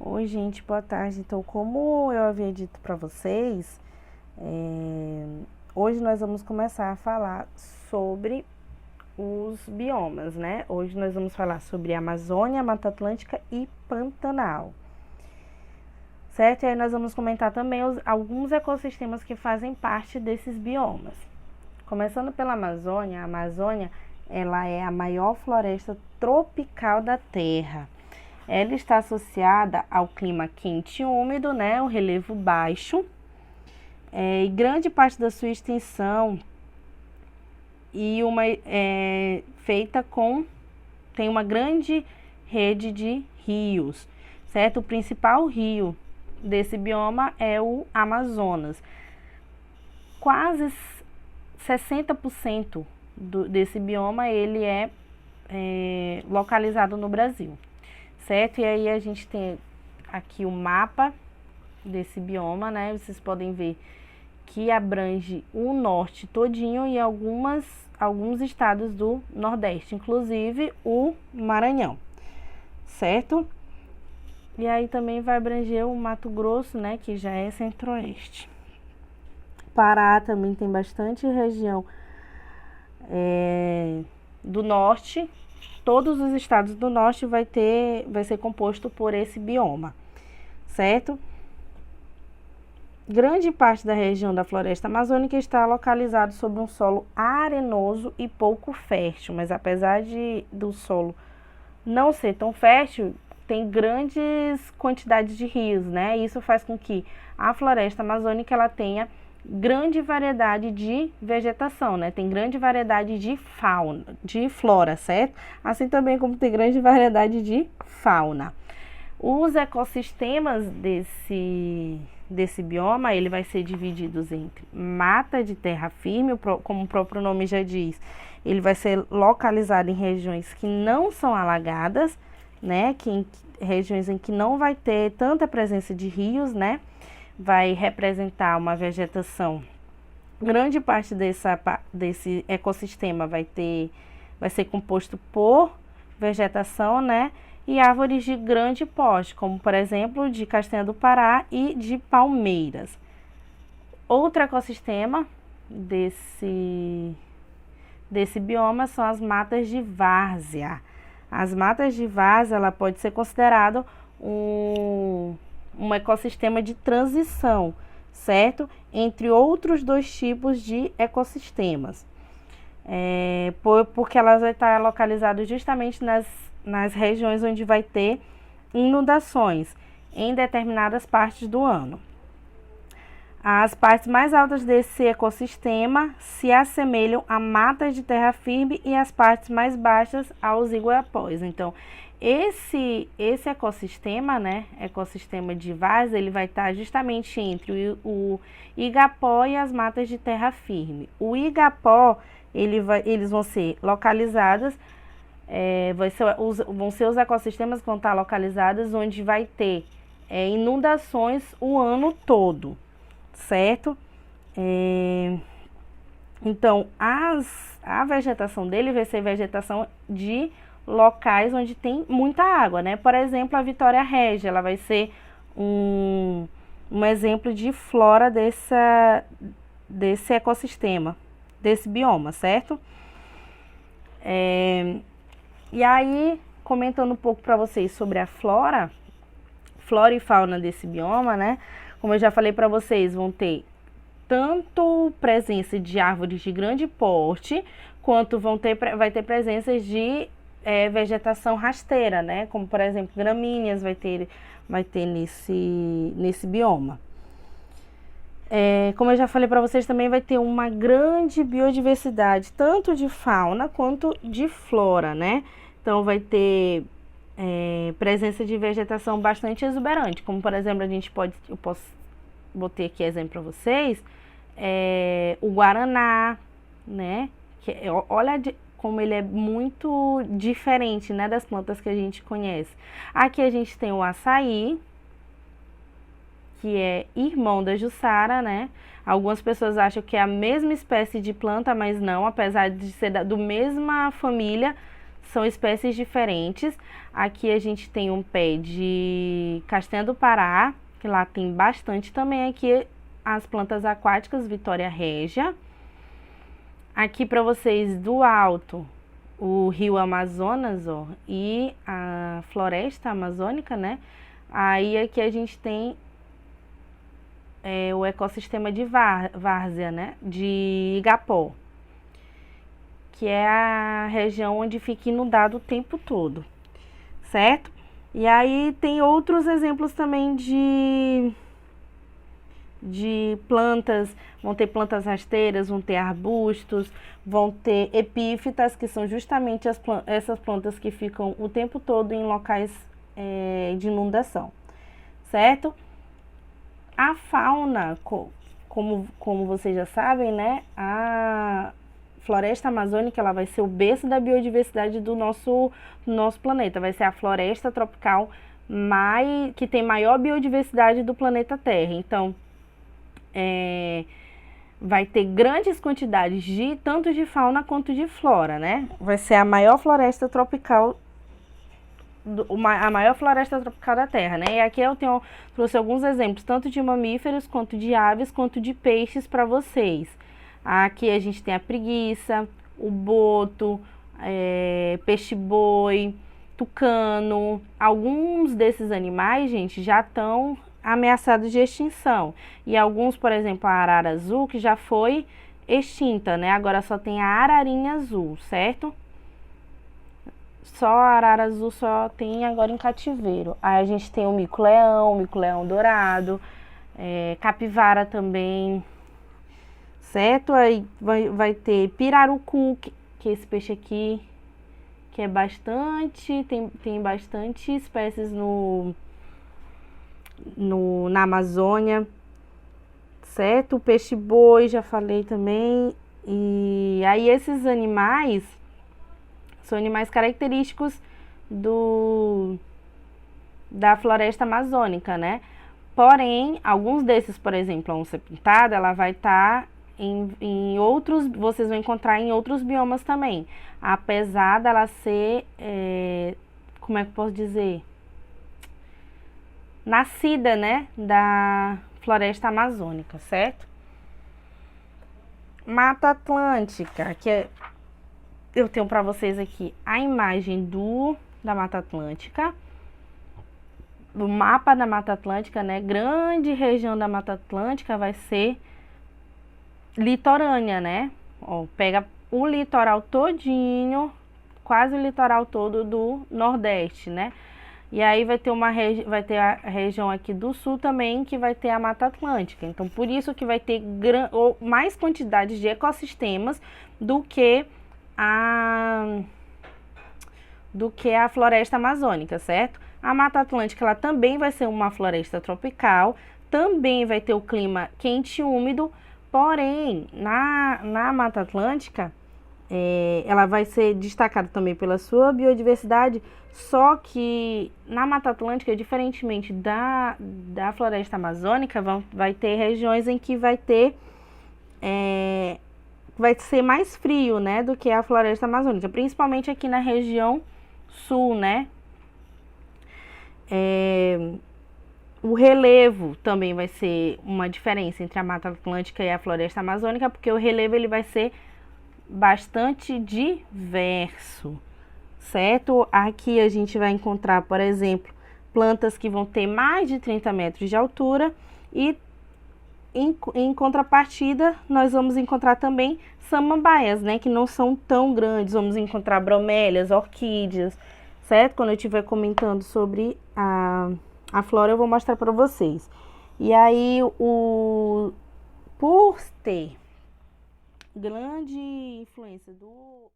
Oi, gente, boa tarde. Então, como eu havia dito para vocês, hoje nós vamos começar a falar sobre os biomas, né? Hoje nós vamos falar sobre Amazônia, Mata Atlântica e Pantanal, certo? E aí nós vamos comentar também alguns ecossistemas que fazem parte desses biomas. Começando pela Amazônia, a Amazônia, ela é a maior floresta tropical da Terra. Ela está associada ao clima quente e úmido, né, o relevo baixo, e grande parte da sua extensão feita tem uma grande rede de rios, certo? O principal rio desse bioma é o Amazonas. Quase 60% desse bioma ele é localizado no Brasil. Certo? E aí a gente tem aqui o mapa desse bioma, né? Vocês podem ver que abrange o norte todinho e alguns estados do Nordeste, inclusive o Maranhão, certo? E aí também vai abranger o Mato Grosso, né? Que já é centro-oeste. Pará também tem bastante região do norte. Todos os estados do norte vai ser composto por esse bioma, certo? Grande parte da região da floresta amazônica está localizado sobre um solo arenoso e pouco fértil, mas apesar do solo não ser tão fértil, tem grandes quantidades de rios, né? Isso faz com que a floresta amazônica ela tenha grande variedade de vegetação, né? Tem grande variedade de fauna, de flora, certo? Assim também como tem grande variedade de fauna. Os ecossistemas desse bioma, ele vai ser divididos entre mata de terra firme, como o próprio nome já diz, ele vai ser localizado em regiões que não são alagadas, né? Regiões em que não vai ter tanta presença de rios, né? Vai representar uma vegetação. Grande parte desse ecossistema vai ser composto por vegetação, né? E árvores de grande porte, como por exemplo de castanha do Pará e de palmeiras. Outro ecossistema desse bioma são as matas de várzea. As matas de várzea, ela pode ser considerada um ecossistema de transição, certo? Entre outros dois tipos de ecossistemas. Porque elas vão estar localizadas justamente nas regiões onde vai ter inundações em determinadas partes do ano. As partes mais altas desse ecossistema se assemelham a matas de terra firme e as partes mais baixas aos iguapós. Então, esse ecossistema, né, ecossistema de várzea, ele vai estar justamente entre o igapó e as matas de terra firme. O igapó, eles vão ser localizados, vão ser os ecossistemas que vão estar localizados onde vai ter inundações o ano todo, certo? Então, a vegetação dele vai ser vegetação de locais onde tem muita água, né? Por exemplo, a Vitória Régia, ela vai ser um exemplo de flora desse ecossistema, desse bioma, certo? E aí, comentando um pouco para vocês sobre a flora e fauna desse bioma, né? Como eu já falei para vocês, vão ter tanto presença de árvores de grande porte, quanto vai ter presenças de vegetação rasteira, né? Como, por exemplo, gramíneas vai ter nesse bioma. Como eu já falei para vocês, também vai ter uma grande biodiversidade, tanto de fauna quanto de flora, né? Então, vai ter presença de vegetação bastante exuberante, como, por exemplo, botei aqui exemplo para vocês, o guaraná, né? Olha como ele é muito diferente, né, das plantas que a gente conhece. Aqui a gente tem o açaí, que é irmão da jussara, né? Algumas pessoas acham que é a mesma espécie de planta, mas não, apesar de ser da mesma família, são espécies diferentes. Aqui a gente tem um pé de castanha do Pará, que lá tem bastante também. Aqui as plantas aquáticas Vitória Régia. Aqui para vocês do alto, o rio Amazonas, ó, e a floresta amazônica, né? Aí aqui a gente tem o ecossistema de várzea, né? De Igapó, que é a região onde fica inundado o tempo todo, certo? E aí tem outros exemplos também de plantas, vão ter plantas rasteiras, vão ter arbustos, vão ter epífitas, que são justamente essas plantas que ficam o tempo todo em locais de inundação, certo? A fauna, como vocês já sabem, né, a floresta amazônica ela vai ser o berço da biodiversidade do nosso planeta, vai ser a floresta tropical que tem maior biodiversidade do planeta Terra. Então, vai ter grandes quantidades tanto de fauna quanto de flora, né? Vai ser a maior floresta tropical da Terra, né? E aqui eu trouxe alguns exemplos, tanto de mamíferos, quanto de aves, quanto de peixes para vocês. Aqui a gente tem a preguiça, o boto, peixe-boi, tucano. Alguns desses animais, gente, já estão ameaçados de extinção. E alguns, por exemplo, a arara azul, que já foi extinta, né? Agora só tem a ararinha azul, certo? Só a arara azul só tem agora em cativeiro. Aí a gente tem o mico-leão dourado, capivara também, certo? Aí vai ter pirarucu, que é esse peixe aqui, que é bastante, tem bastante espécies na Amazônia, certo? O peixe-boi, já falei também. E aí esses animais são animais característicos da floresta amazônica, né? Porém, alguns desses, por exemplo, a onça-pintada, ela vai estar em outros, vocês vão encontrar em outros biomas também. Apesar dela ser, como é que eu posso dizer? Nascida, né, da floresta amazônica, certo? Mata Atlântica, eu tenho para vocês aqui a imagem da Mata Atlântica, do mapa da Mata Atlântica, né? Grande região da Mata Atlântica vai ser litorânea, né? Ó, pega o litoral todinho, quase o litoral todo do Nordeste, né? E aí vai ter a região aqui do Sul também, que vai ter a Mata Atlântica. Então, por isso que vai ter mais quantidades de ecossistemas do que a floresta amazônica, certo? A Mata Atlântica ela também vai ser uma floresta tropical, também vai ter o clima quente e úmido, porém, na Mata Atlântica, ela vai ser destacada também pela sua biodiversidade, só que na Mata Atlântica, diferentemente da floresta amazônica, vai ter regiões em que vai ser mais frio, né, do que a floresta amazônica, principalmente aqui na região sul, né? O relevo também vai ser uma diferença entre a Mata Atlântica e a floresta amazônica, porque o relevo ele vai ser bastante diverso, certo? Aqui a gente vai encontrar, por exemplo, plantas que vão ter mais de 30 metros de altura e em contrapartida nós vamos encontrar também samambaias, né, que não são tão grandes. Vamos encontrar bromélias, orquídeas, certo? Quando eu estiver comentando sobre a flora eu vou mostrar para vocês. E aí por ter grande influência do